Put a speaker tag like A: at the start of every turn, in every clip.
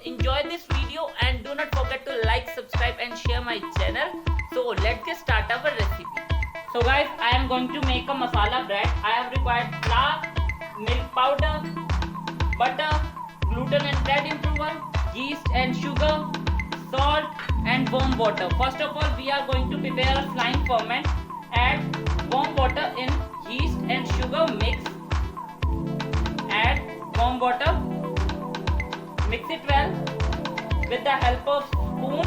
A: enjoy this video and do not forget to like, subscribe and share my channel. So let's get start our recipe. So guys, I am going to make a masala bread. I have required flour, milk powder, butter, gluten and bread improver, yeast and sugar, salt and warm water. First of all, we are going to prepare a flying ferment. Add warm water in yeast and sugar mix. Add warm water. Mix it well with the help of spoon.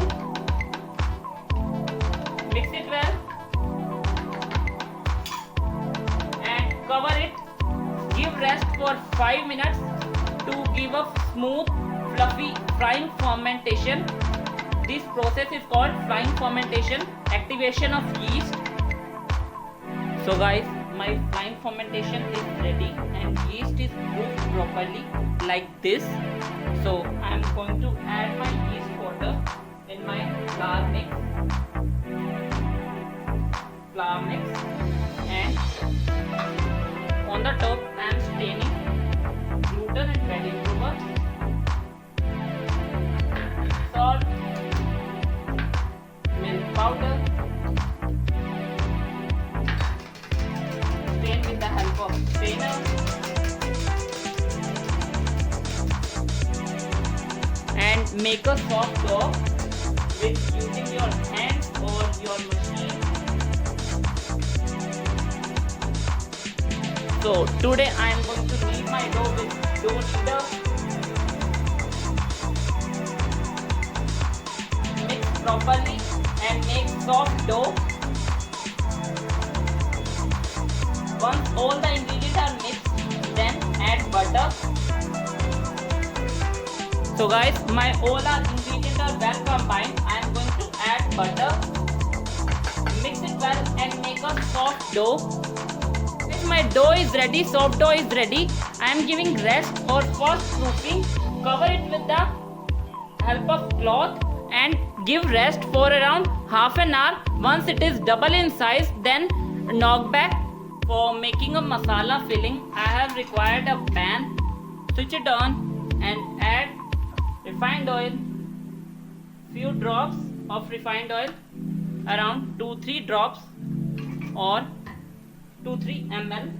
A: Mix it well and cover it. Give rest for 5 minutes to give a smooth, fluffy frying fermentation. This process is called frying fermentation, activation of yeast. So guys, my frying fermentation is ready and yeast is cooked properly like this. So I am going to add my yeast water in my flour mix. And on the top I am staining gluten and bread improver, salt, milk powder, stain with the help of strainer, and make a soft dough with using your hands or your machine. So today I am going to knead my dough with dough kneader. Mix properly and make soft dough. Once all the ingredients are mixed, then add butter. So guys, my all our ingredients are well combined. I am going to add butter. Mix it well and make a soft dough. My dough is ready, soft dough is ready. I am giving rest for first proofing. Cover it with the help of cloth and give rest for around half an hour. Once it is double in size, then knock back. For making a masala filling, I have required a pan. Switch it on and add refined oil. Few drops of refined oil, around 2-3 drops or 2-3 ml.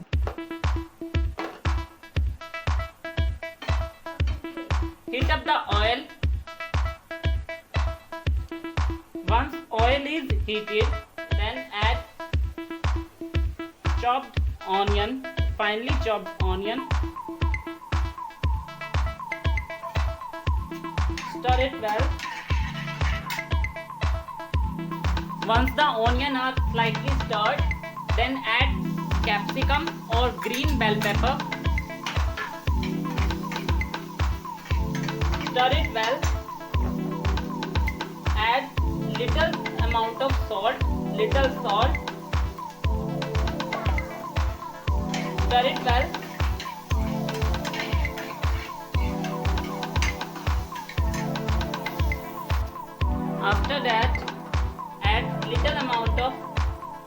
A: Heat up the oil. Once oil is heated, then add chopped onion, finely chopped onion. Stir it well. Once the onion are slightly stirred, then add capsicum or green bell pepper. Stir it well. Add little amount of salt, little salt. Stir it well. After that, add little amount of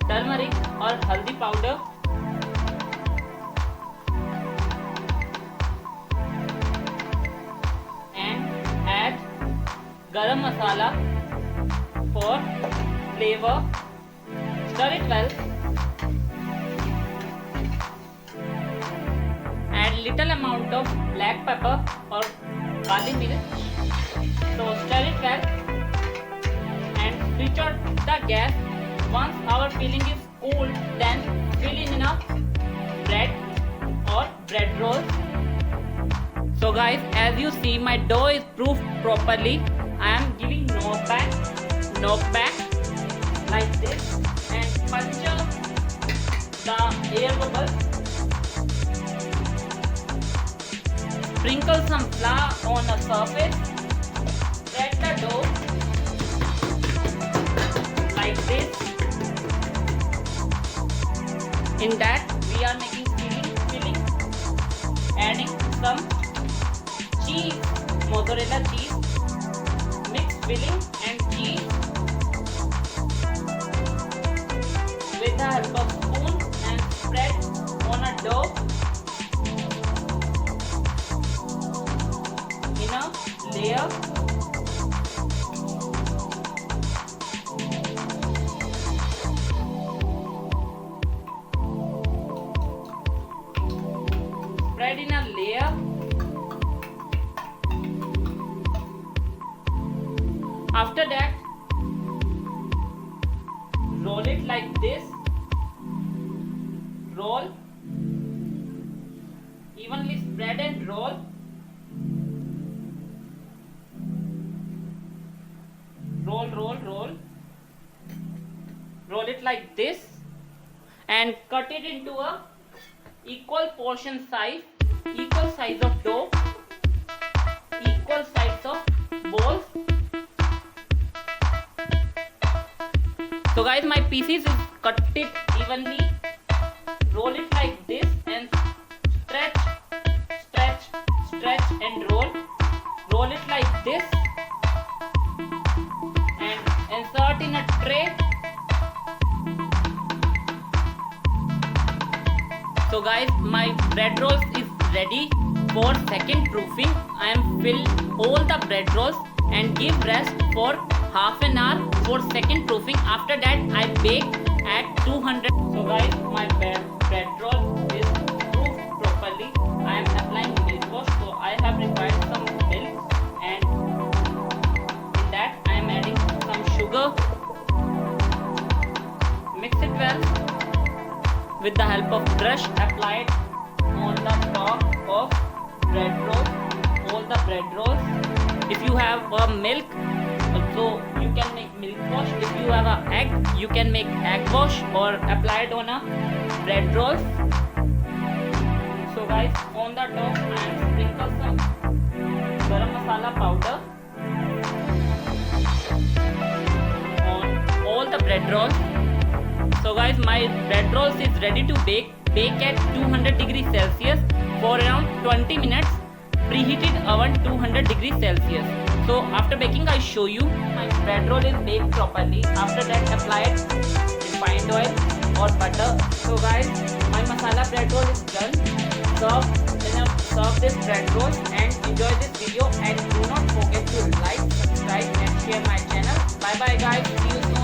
A: turmeric or haldi powder. And add garam masala for flavor. Stir it well. Add little amount of black pepper or kali mirch. So stir it well and switch on the gas. Once our filling is cooled, then fill in enough bread or bread rolls. So guys, as you see, my dough is proofed properly. I am giving knock back like this and puncture the air bubbles. Sprinkle some flour on the surface. Spread the dough like this. In that we are making filling, adding some cheese, mozzarella cheese. Mix filling and cheese with the help of spoon and spread on a dough in a layer. Spread in a layer. After that, roll it like this. Roll. Evenly spread and roll. Roll, roll, roll. Roll it like this and cut it into a equal portion size, equal size of dough, equal size of balls. So guys, my pieces is cut it evenly. Roll it like this and stretch, stretch, stretch and roll. Roll it like this and insert in a tray. So guys, my bread rolls is ready for second proofing. I am fill all the bread rolls and give rest for half an hour for second proofing. After that, I bake at 200. So guys, my bread roll is proofed properly. I am applying milk wash, so I have required some milk, and in that I am adding some sugar. Mix it well. With the help of brush, apply it on the top of bread rolls, all the bread rolls. If you have a milk, so you can make milk wash. If you have an egg, you can make egg wash or apply it on a bread rolls. So guys, on the top I am sprinkle some garam masala powder on all the bread rolls. So guys, my bread rolls is ready to bake. Bake at 200 degrees Celsius for around 20 minutes. Preheated oven 200 degrees Celsius. So after baking, I show you my bread roll is baked properly. After that, apply it refined oil or butter. So guys, my masala bread roll is done. Serve this bread roll and enjoy this video. And do not forget to like, subscribe and share my channel. Bye bye guys. See you soon.